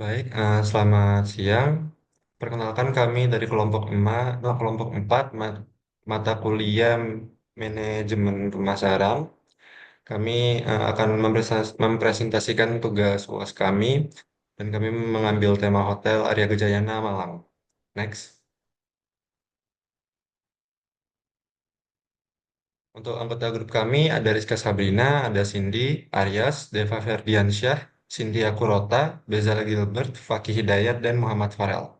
Baik, selamat siang. Perkenalkan kami dari kelompok 4, mata kuliah manajemen pemasaran. Kami akan mempresentasikan tugas UAS kami, dan kami mengambil tema Hotel Arya Gajayana Malang. Next. Untuk anggota grup kami ada Rizka Sabrina, ada Cindy, Aryas, Deva Ferdiansyah, Cynthia Kurota, Bezala Gilbert, Fakih Hidayat, dan Muhammad Farel.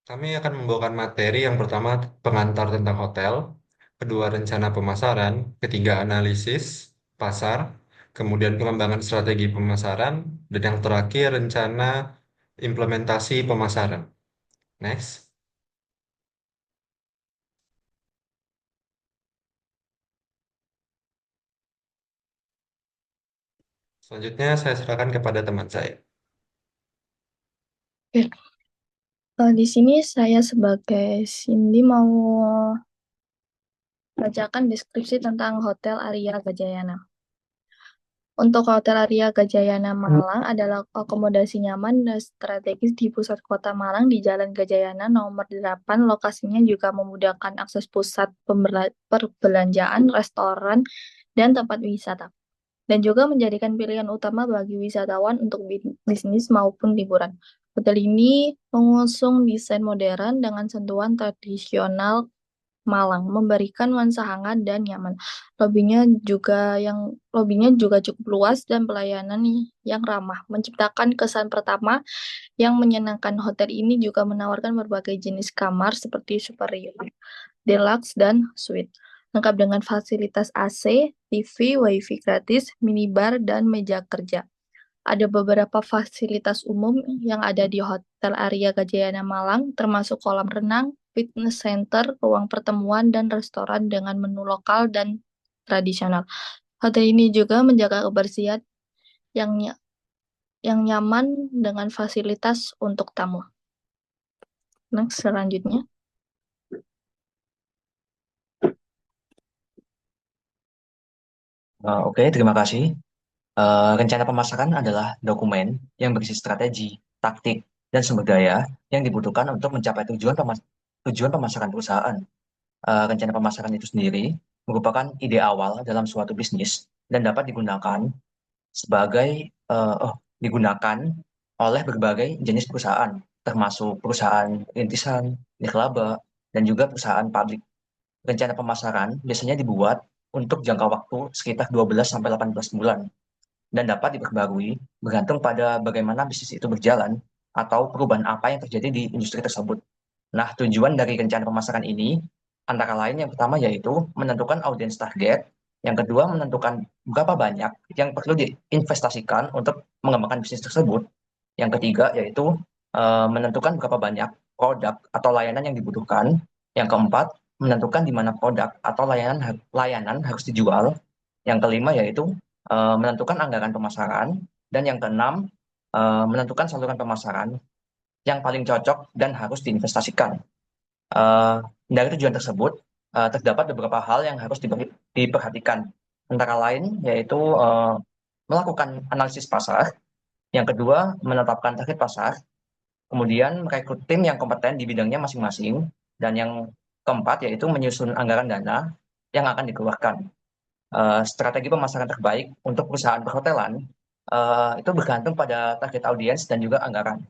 Kami akan membawakan materi yang pertama pengantar tentang hotel, kedua rencana pemasaran, ketiga analisis pasar, kemudian pengembangan strategi pemasaran, dan yang terakhir rencana implementasi pemasaran. Next. Selanjutnya saya serahkan kepada teman saya. Oke, di sini saya sebagai Cindy mau bacakan deskripsi tentang Hotel Arya Gajayana. Untuk Hotel Arya Gajayana Malang adalah akomodasi nyaman dan strategis di pusat kota Malang di Jalan Gajayana nomor 8. Lokasinya juga memudahkan akses pusat perbelanjaan, restoran, dan tempat wisata. Dan juga menjadikan pilihan utama bagi wisatawan untuk bisnis maupun liburan. Hotel ini mengusung desain modern dengan sentuhan tradisional Malang, memberikan nuansa hangat dan nyaman. Lobinya juga cukup luas dan pelayanan yang ramah, menciptakan kesan pertama yang menyenangkan. Hotel ini juga menawarkan berbagai jenis kamar seperti superior, deluxe, dan suite. Lengkap dengan fasilitas AC, TV, WiFi gratis, minibar, dan meja kerja. Ada beberapa fasilitas umum yang ada di Hotel Arya Gajayana Malang, termasuk kolam renang, fitness center, ruang pertemuan, dan restoran dengan menu lokal dan tradisional. Hotel ini juga menjaga kebersihan yang yang nyaman dengan fasilitas untuk tamu. Next, selanjutnya. Oke, terima kasih. Rencana pemasaran adalah dokumen yang berisi strategi, taktik, dan sumber daya yang dibutuhkan untuk mencapai tujuan pemasaran perusahaan. Rencana pemasaran itu sendiri merupakan ide awal dalam suatu bisnis dan dapat sebagai eh, oh, digunakan oleh berbagai jenis perusahaan, termasuk perusahaan rintisan, nirlaba, dan juga perusahaan publik. Rencana pemasaran biasanya dibuat untuk jangka waktu sekitar 12 sampai 18 bulan dan dapat diperbarui bergantung pada bagaimana bisnis itu berjalan atau perubahan apa yang terjadi di industri tersebut. Nah, tujuan dari rencana pemasaran ini antara lain yang pertama yaitu menentukan audiens target, yang kedua menentukan berapa banyak yang perlu diinvestasikan untuk mengembangkan bisnis tersebut, yang ketiga yaitu menentukan berapa banyak produk atau layanan yang dibutuhkan, yang keempat menentukan di mana produk atau layanan harus dijual, yang kelima yaitu menentukan anggaran pemasaran, dan yang keenam menentukan saluran pemasaran yang paling cocok dan harus diinvestasikan. Eh, dari tujuan tersebut, terdapat beberapa hal yang harus diperhatikan. Antara lain yaitu melakukan analisis pasar, yang kedua menetapkan target pasar, kemudian merekrut tim yang kompeten di bidangnya masing-masing, dan yang keempat yaitu menyusun anggaran dana yang akan dikeluarkan. Strategi pemasaran terbaik untuk perusahaan perhotelan itu bergantung pada target audiens dan juga anggaran.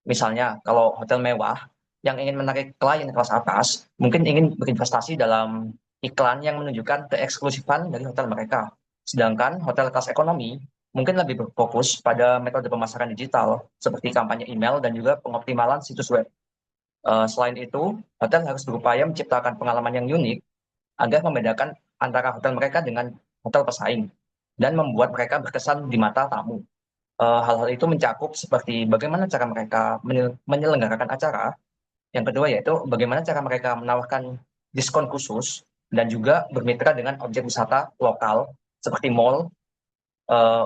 Misalnya, kalau hotel mewah yang ingin menarik klien kelas atas, mungkin ingin berinvestasi dalam iklan yang menunjukkan keeksklusifan dari hotel mereka. Sedangkan hotel kelas ekonomi mungkin lebih berfokus pada metode pemasaran digital, seperti kampanye email dan juga pengoptimalan situs web. Selain itu, hotel harus berupaya menciptakan pengalaman yang unik agar membedakan antara hotel mereka dengan hotel pesaing dan membuat mereka berkesan di mata tamu. Hal-hal itu mencakup seperti bagaimana cara mereka menyelenggarakan acara, yang kedua yaitu bagaimana cara mereka menawarkan diskon khusus dan juga bermitra dengan objek wisata lokal seperti mall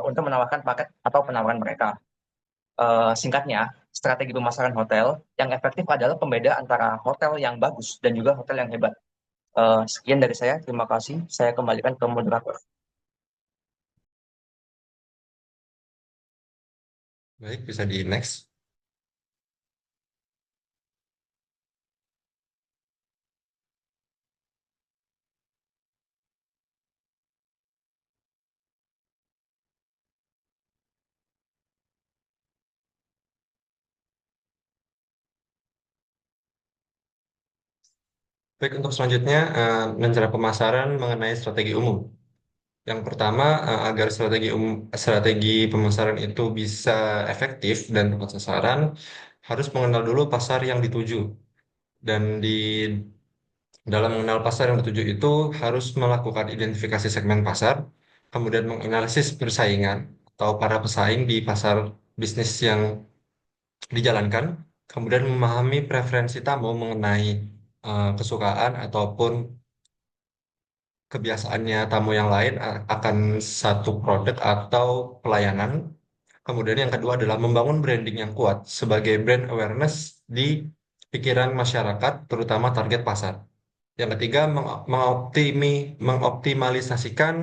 untuk menawarkan paket atau penawaran mereka. Singkatnya, strategi pemasaran hotel yang efektif adalah pembeda antara hotel yang bagus dan juga hotel yang hebat. Sekian dari saya, terima kasih. Saya kembalikan ke moderator. Baik, bisa di next. Baik, untuk selanjutnya, rencana pemasaran mengenai strategi umum. Yang pertama, agar strategi pemasaran itu bisa efektif dan tepat sasaran, harus mengenal dulu pasar yang dituju. Dan di dalam mengenal pasar yang dituju itu harus melakukan identifikasi segmen pasar, kemudian menganalisis persaingan atau para pesaing di pasar bisnis yang dijalankan, kemudian memahami preferensi tamu mengenai kesukaan ataupun kebiasaannya tamu yang lain akan satu produk atau pelayanan. Kemudian yang kedua adalah membangun branding yang kuat sebagai brand awareness di pikiran masyarakat, terutama target pasar. Yang ketiga, mengoptimalisasikan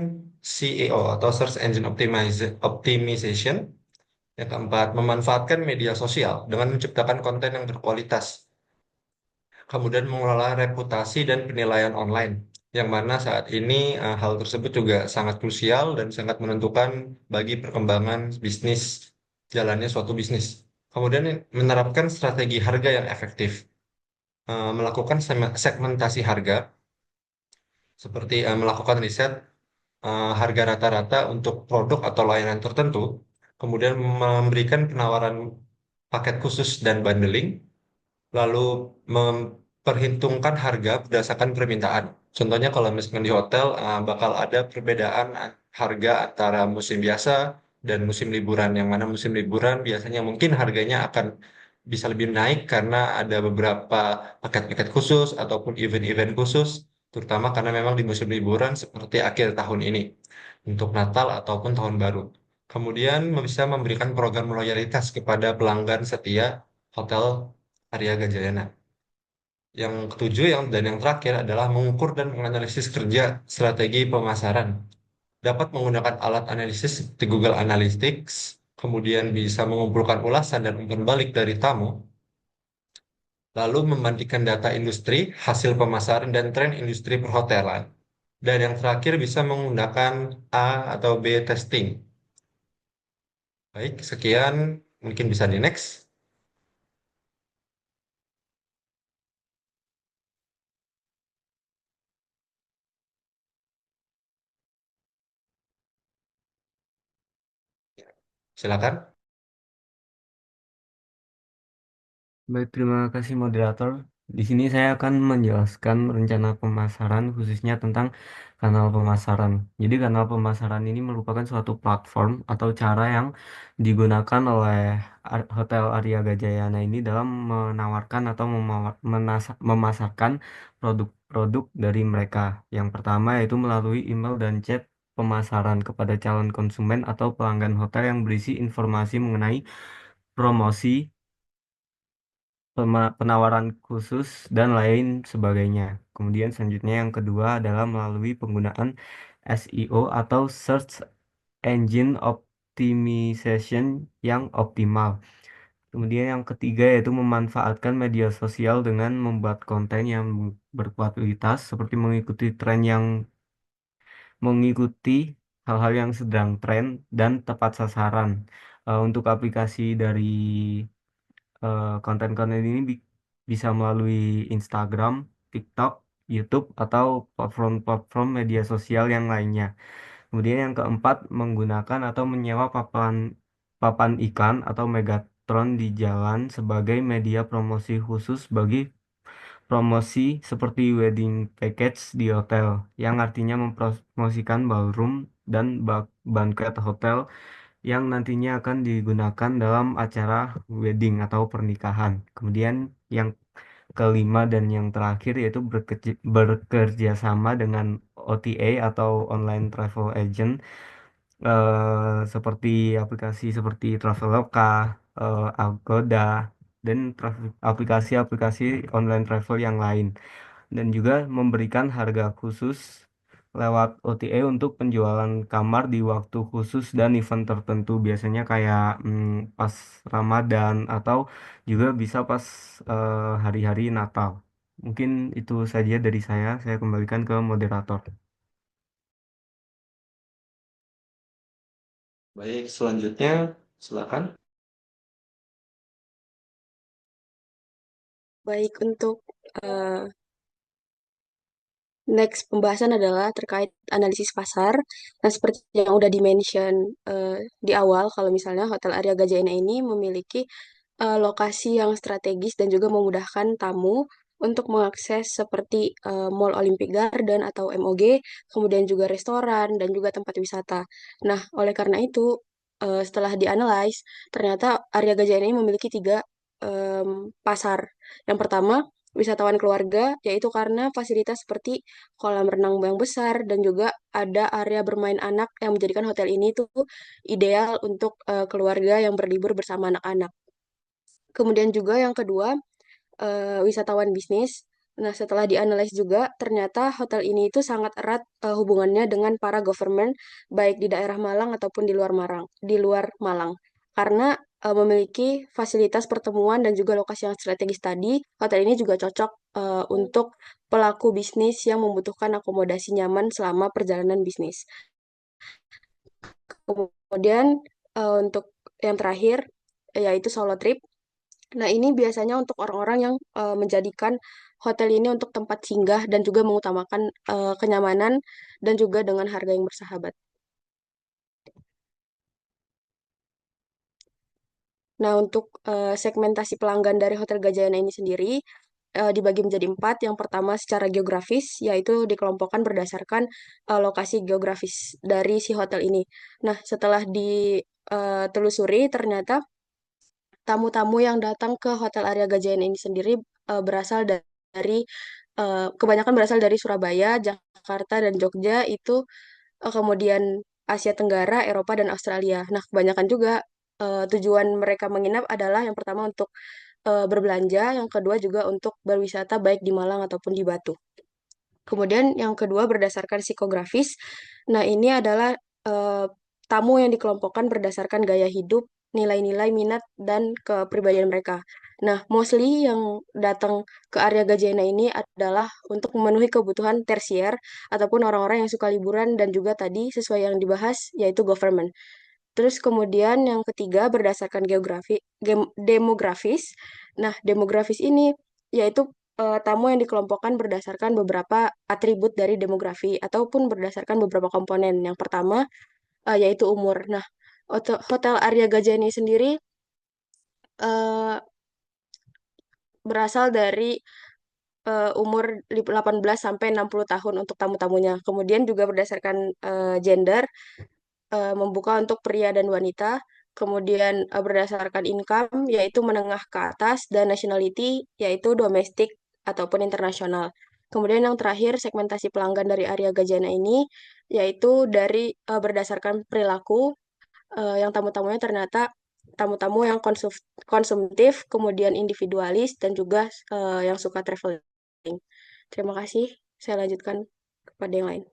SEO atau Search Engine Optimization. Yang keempat, memanfaatkan media sosial dengan menciptakan konten yang berkualitas. Kemudian mengelola reputasi dan penilaian online, yang mana saat ini hal tersebut juga sangat krusial dan sangat menentukan bagi perkembangan bisnis, jalannya suatu bisnis. Kemudian menerapkan strategi harga yang efektif, melakukan segmentasi harga, seperti melakukan riset harga rata-rata untuk produk atau layanan tertentu, kemudian memberikan penawaran paket khusus dan bundling, lalu memperhitungkan harga berdasarkan permintaan. Contohnya kalau misalkan di hotel bakal ada perbedaan harga antara musim biasa dan musim liburan. Yang mana musim liburan biasanya mungkin harganya akan bisa lebih naik karena ada beberapa paket-paket khusus ataupun event-event khusus, terutama karena memang di musim liburan seperti akhir tahun ini untuk Natal ataupun Tahun Baru. Kemudian bisa memberikan program loyalitas kepada pelanggan setia Hotel Arya Gajayana. Yang ketujuh dan yang terakhir adalah mengukur dan menganalisis kerja strategi pemasaran. Dapat menggunakan alat analisis seperti Google Analytics, kemudian bisa mengumpulkan ulasan dan umpan balik dari tamu, lalu membandingkan data industri, hasil pemasaran, dan tren industri perhotelan. Dan yang terakhir bisa menggunakan A atau B testing. Baik, sekian. Mungkin bisa di next. Silakan. Baik, terima kasih moderator. Di sini saya akan menjelaskan rencana pemasaran khususnya tentang kanal pemasaran. Jadi kanal pemasaran ini merupakan suatu platform atau cara yang digunakan oleh Hotel Arya Gajayana ini dalam menawarkan atau memasarkan produk-produk dari mereka. Yang pertama yaitu melalui email dan chat pemasaran kepada calon konsumen atau pelanggan hotel yang berisi informasi mengenai promosi penawaran khusus, dan lain sebagainya. Kemudian selanjutnya yang kedua adalah melalui penggunaan SEO atau Search Engine Optimization yang optimal. Kemudian yang ketiga yaitu memanfaatkan media sosial dengan membuat konten yang berkualitas seperti mengikuti hal-hal yang sedang tren dan tepat sasaran. Untuk aplikasi dari konten-konten ini bisa melalui Instagram, TikTok, YouTube, atau platform-platform media sosial yang lainnya. Kemudian yang keempat, menggunakan atau menyewa papan papan iklan atau Megatron di jalan sebagai media promosi khusus bagi promosi seperti wedding package di hotel, yang artinya mempromosikan ballroom dan banquet hotel yang nantinya akan digunakan dalam acara wedding atau pernikahan. Kemudian yang kelima dan yang terakhir yaitu bekerja sama dengan OTA atau online travel agent, seperti aplikasi seperti Traveloka, Agoda, dan aplikasi-aplikasi online travel yang lain, dan juga memberikan harga khusus lewat OTA untuk penjualan kamar di waktu khusus dan event tertentu. Biasanya kayak pas Ramadan atau juga bisa pas hari-hari Natal. Mungkin itu saja dari saya. Saya kembalikan ke moderator. Baik, selanjutnya silakan. Baik, untuk eh, next pembahasan adalah terkait analisis pasar. Nah, seperti yang udah di-mention di awal, kalau misalnya Hotel Arya Gajayana ini memiliki lokasi yang strategis dan juga memudahkan tamu untuk mengakses seperti Mall Olympic Garden atau MOG, kemudian juga restoran dan juga tempat wisata. Nah, oleh karena itu, setelah dianalize, ternyata Arya Gajayana ini memiliki tiga pasar. Yang pertama, wisatawan keluarga, yaitu karena fasilitas seperti kolam renang yang besar dan juga ada area bermain anak yang menjadikan hotel ini tuh ideal untuk keluarga yang berlibur bersama anak-anak. Kemudian juga yang kedua, wisatawan bisnis. Nah, setelah dianalisis juga, ternyata hotel ini itu sangat erat hubungannya dengan para government, baik di daerah Malang ataupun di luar Malang. Karena memiliki fasilitas pertemuan dan juga lokasi yang strategis tadi, hotel ini juga cocok untuk pelaku bisnis yang membutuhkan akomodasi nyaman selama perjalanan bisnis. Kemudian untuk yang terakhir, yaitu solo trip. Nah, ini biasanya untuk orang-orang yang menjadikan hotel ini untuk tempat singgah dan juga mengutamakan kenyamanan dan juga dengan harga yang bersahabat. Nah, untuk segmentasi pelanggan dari Hotel Gajayana ini sendiri dibagi menjadi 4. Yang pertama secara geografis, yaitu dikelompokkan berdasarkan lokasi geografis dari si hotel ini. Nah, setelah ditelusuri, ternyata tamu-tamu yang datang ke Hotel Arya Gajayana ini sendiri berasal dari kebanyakan berasal dari Surabaya, Jakarta, dan Jogja itu kemudian Asia Tenggara, Eropa, dan Australia. Nah, kebanyakan juga tujuan mereka menginap adalah yang pertama untuk berbelanja, yang kedua juga untuk berwisata baik di Malang ataupun di Batu. Kemudian yang kedua berdasarkan psikografis. Nah, ini adalah eh, tamu yang dikelompokkan berdasarkan gaya hidup, nilai-nilai minat dan kepribadian mereka. Nah, mostly yang datang ke area Gajayana ini adalah untuk memenuhi kebutuhan tersier ataupun orang-orang yang suka liburan dan juga tadi sesuai yang dibahas yaitu government. Terus kemudian yang ketiga berdasarkan demografis. Nah, demografis ini yaitu tamu yang dikelompokkan berdasarkan beberapa atribut dari demografi ataupun berdasarkan beberapa komponen. Yang pertama yaitu umur. Nah, Hotel Arya Gajayana sendiri eh, berasal dari umur 18 sampai 60 tahun untuk tamu-tamunya. Kemudian juga berdasarkan gender membuka untuk pria dan wanita, kemudian berdasarkan income yaitu menengah ke atas dan nationality yaitu domestik ataupun internasional. Kemudian yang terakhir segmentasi pelanggan dari area Gajana ini yaitu dari berdasarkan perilaku yang tamu-tamunya ternyata tamu-tamu yang konsumtif, kemudian individualis dan juga yang suka traveling. Terima kasih. Saya lanjutkan kepada yang lain.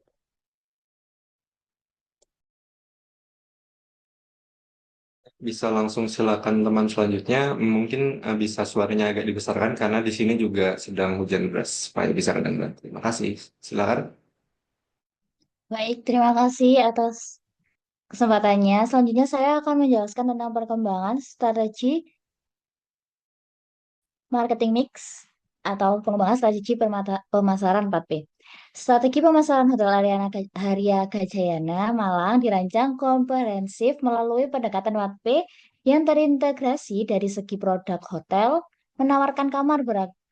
Bisa langsung silakan teman selanjutnya. Mungkin bisa suaranya agak dibesarkan karena di sini juga sedang hujan deras supaya bisa kedengaran. Terima kasih. Silakan. Baik, terima kasih atas kesempatannya. Selanjutnya saya akan menjelaskan tentang perkembangan strategi marketing mix atau pengembangan strategi pemasaran 4P. Strategi pemasaran Hotel Arya Gajayana Malang dirancang komprehensif melalui pendekatan 4P yang terintegrasi dari segi produk hotel, menawarkan kamar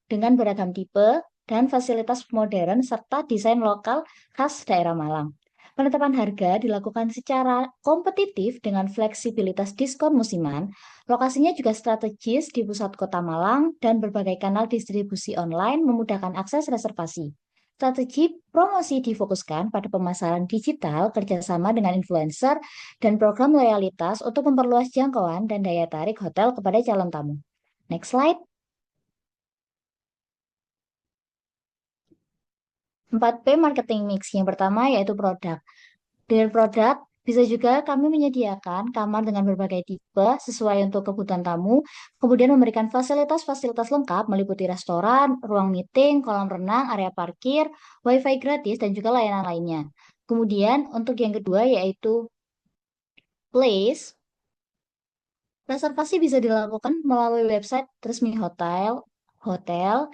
dengan beragam tipe dan fasilitas modern serta desain lokal khas daerah Malang. Penetapan harga dilakukan secara kompetitif dengan fleksibilitas diskon musiman. Lokasinya juga strategis di pusat kota Malang dan berbagai kanal distribusi online memudahkan akses reservasi. Strategi promosi difokuskan pada pemasaran digital, kerjasama dengan influencer, dan program loyalitas untuk memperluas jangkauan dan daya tarik hotel kepada calon tamu. Next slide. 4P marketing mix. Yang pertama yaitu produk. Dengan produk, bisa juga kami menyediakan kamar dengan berbagai tipe sesuai untuk kebutuhan tamu, kemudian memberikan fasilitas-fasilitas lengkap meliputi restoran, ruang meeting, kolam renang, area parkir, wifi gratis, dan juga layanan lainnya. Kemudian untuk yang kedua yaitu place, reservasi bisa dilakukan melalui website resmi hotel, hotel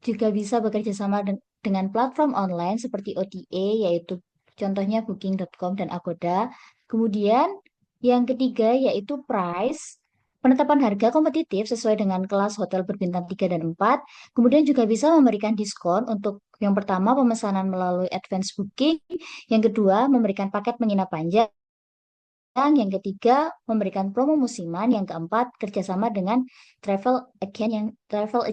juga bisa bekerja sama dengan platform online seperti OTA, yaitu contohnya Booking.com dan Agoda. Kemudian yang ketiga yaitu price, penetapan harga kompetitif sesuai dengan kelas hotel berbintang 3 dan 4. Kemudian juga bisa memberikan diskon untuk yang pertama pemesanan melalui advance booking, yang kedua memberikan paket menginap panjang, yang ketiga memberikan promo musiman, yang keempat kerjasama dengan travel agent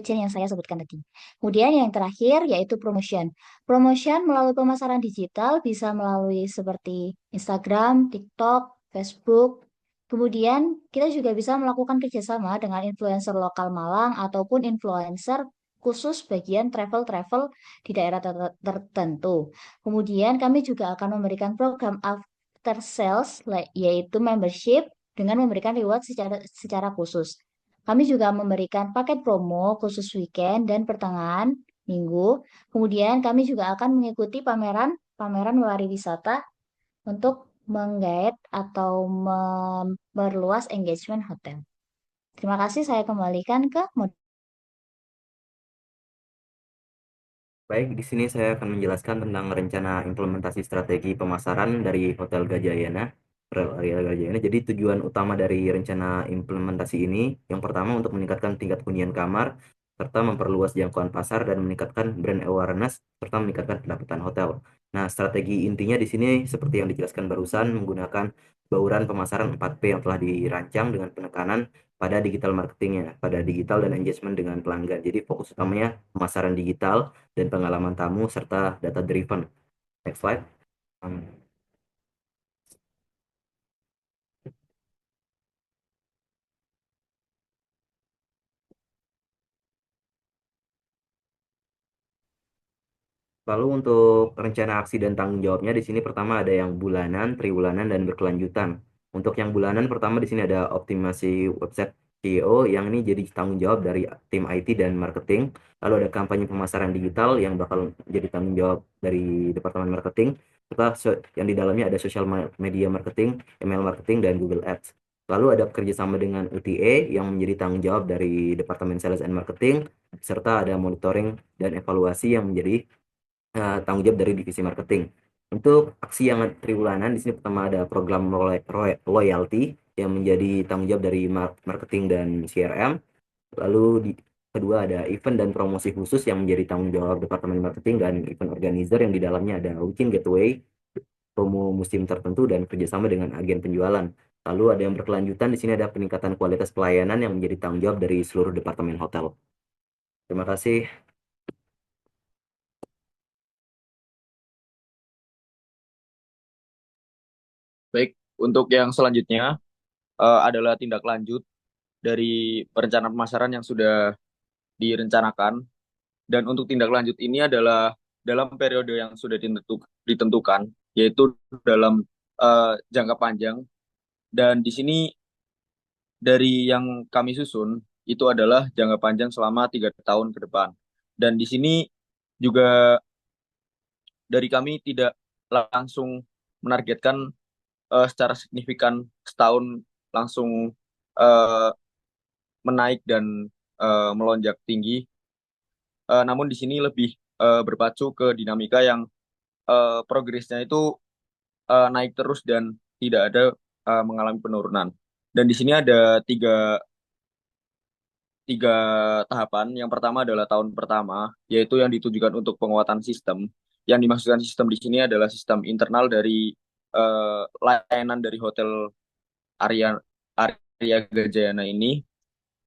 yang saya sebutkan tadi. Kemudian yang terakhir yaitu promotion. Promotion melalui pemasaran digital bisa melalui seperti Instagram, TikTok, Facebook. Kemudian kita juga bisa melakukan kerjasama dengan influencer lokal Malang ataupun influencer khusus bagian travel-travel di daerah tertentu. Kemudian kami juga akan memberikan program after sales yaitu membership dengan memberikan reward secara khusus. Kami juga memberikan paket promo khusus weekend dan pertengahan minggu. Kemudian kami juga akan mengikuti pameran pariwisata untuk menggait atau memperluas engagement hotel. Terima kasih, saya kembalikan ke Baik, di sini saya akan menjelaskan tentang rencana implementasi strategi pemasaran dari Hotel Gajayana, Hotel Area Gajayana. Jadi tujuan utama dari rencana implementasi ini, yang pertama untuk meningkatkan tingkat hunian kamar, serta memperluas jangkauan pasar dan meningkatkan brand awareness, serta meningkatkan pendapatan hotel. Nah, strategi intinya di sini seperti yang dijelaskan barusan, menggunakan bauran pemasaran 4P yang telah dirancang dengan penekanan pada digital marketingnya, pada digital dan engagement dengan pelanggan. Jadi fokus utamanya pemasaran digital dan pengalaman tamu serta data driven. Next slide. Lalu untuk rencana aksi dan tanggung jawabnya di sini pertama ada yang bulanan, triwulan dan berkelanjutan. Untuk yang bulanan pertama di sini ada optimasi website SEO yang ini jadi tanggung jawab dari tim IT dan marketing. Lalu ada kampanye pemasaran digital yang bakal jadi tanggung jawab dari departemen marketing. Serta yang di dalamnya ada social media marketing, email marketing dan Google Ads. Lalu ada kerjasama dengan UTA yang menjadi tanggung jawab dari departemen sales and marketing, serta ada monitoring dan evaluasi yang menjadi tanggung jawab dari divisi marketing. Untuk aksi yang triwulanan di sini pertama ada program loyalty yang menjadi tanggung jawab dari marketing dan CRM. Lalu kedua ada event dan promosi khusus yang menjadi tanggung jawab departemen marketing dan event organizer yang di dalamnya ada weekend getaway, promo musim tertentu dan kerjasama dengan agen penjualan. Lalu ada yang berkelanjutan di sini ada peningkatan kualitas pelayanan yang menjadi tanggung jawab dari seluruh departemen hotel. Terima kasih. Baik, untuk yang selanjutnya adalah tindak lanjut dari perencanaan pemasaran yang sudah direncanakan. Dan untuk tindak lanjut ini adalah dalam periode yang sudah ditentukan, yaitu dalam jangka panjang. Dan di sini dari yang kami susun itu adalah jangka panjang selama 3 tahun ke depan. Dan di sini juga dari kami tidak langsung menargetkan secara signifikan setahun langsung eh, menaik dan melonjak tinggi. Namun di sini lebih berpacu ke dinamika yang progresnya itu naik terus dan tidak ada mengalami penurunan. Dan di sini ada tiga tahapan. Yang pertama adalah tahun pertama, yaitu yang ditujukan untuk penguatan sistem. Yang dimaksudkan sistem di sini adalah sistem internal dari layanan dari hotel Arya Arya Gajayana ini.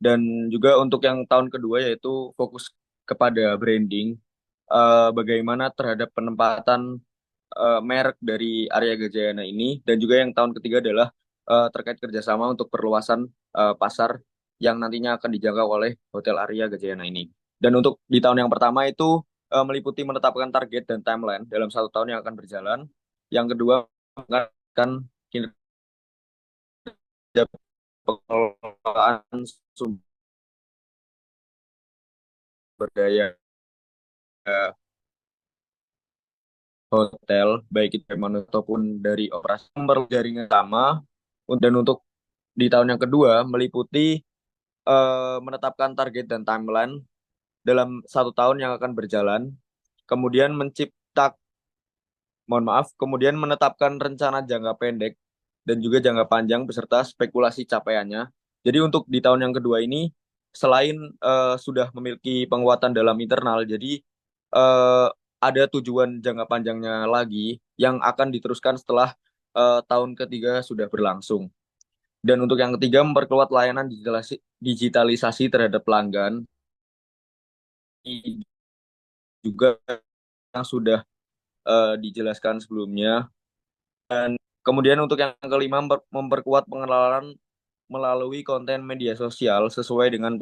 Dan juga untuk yang tahun kedua yaitu fokus kepada branding, bagaimana terhadap penempatan merek dari Arya Gajayana ini. Dan juga yang tahun ketiga adalah terkait kerjasama untuk perluasan pasar yang nantinya akan dijangkau oleh Hotel Arya Gajayana ini. Dan untuk di tahun yang pertama itu meliputi menetapkan target dan timeline dalam 1 tahun yang akan berjalan. Yang kedua, mengangkat kinerja pengelolaan sumber daya hotel, baik itu dari manusia ataupun dari operasi jaringan utama. Dan untuk di tahun yang kedua, meliputi menetapkan target dan timeline dalam 1 tahun yang akan berjalan. Kemudian kemudian menetapkan rencana jangka pendek dan juga jangka panjang beserta spekulasi capaiannya. Jadi untuk di tahun yang kedua ini, selain sudah memiliki penguatan dalam internal, jadi eh, ada tujuan jangka panjangnya lagi yang akan diteruskan setelah tahun ketiga sudah berlangsung. Dan untuk yang ketiga, memperkuat layanan digitalisasi terhadap pelanggan, juga yang sudah dijelaskan sebelumnya. Kemudian untuk yang kelima, memperkuat pengenalan melalui konten media sosial sesuai dengan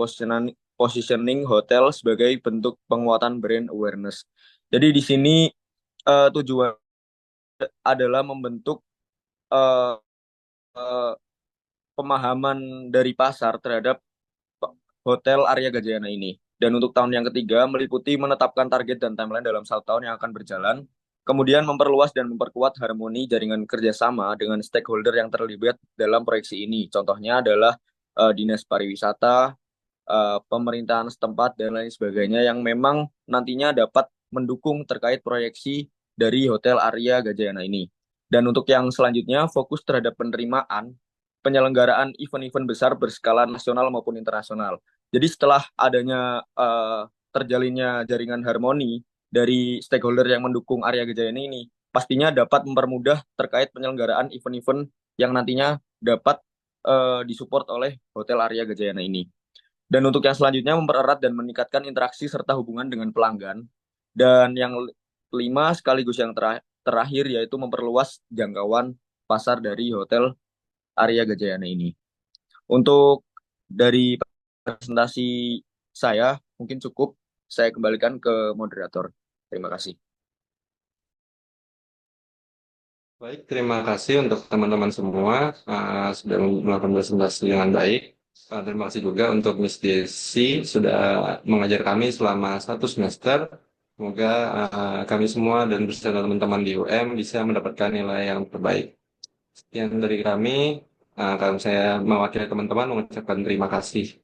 positioning hotel sebagai bentuk penguatan brand awareness. Jadi di sini tujuan adalah membentuk eh, eh, pemahaman dari pasar terhadap Hotel Arya Gajayana ini. Dan untuk tahun yang ketiga, meliputi menetapkan target dan timeline dalam 1 tahun yang akan berjalan, kemudian memperluas dan memperkuat harmoni jaringan kerjasama dengan stakeholder yang terlibat dalam proyeksi ini. Contohnya adalah Dinas Pariwisata, pemerintahan setempat, dan lain sebagainya yang memang nantinya dapat mendukung terkait proyeksi dari Hotel Arya Gajayana ini. Dan untuk yang selanjutnya, fokus terhadap penerimaan penyelenggaraan event-event besar berskala nasional maupun internasional. Jadi setelah adanya terjalinnya jaringan harmoni dari stakeholder yang mendukung Arya Gajayana ini, pastinya dapat mempermudah terkait penyelenggaraan event-event yang nantinya dapat disupport oleh Hotel Arya Gajayana ini. Dan untuk yang selanjutnya, mempererat dan meningkatkan interaksi serta hubungan dengan pelanggan. Dan yang kelima sekaligus yang terakhir yaitu memperluas jangkauan pasar dari Hotel Arya Gajayana ini. Untuk dari presentasi saya mungkin cukup. Saya kembalikan ke moderator. Terima kasih. Baik, terima kasih untuk teman-teman semua sudah melakukan presentasi dengan baik. Terima kasih juga untuk Miss Desi sudah mengajar kami selama 1 semester. Semoga kami semua dan beserta teman-teman di UM bisa mendapatkan nilai yang terbaik. Sekian dari kami. Kalau saya mewakili teman-teman mengucapkan terima kasih.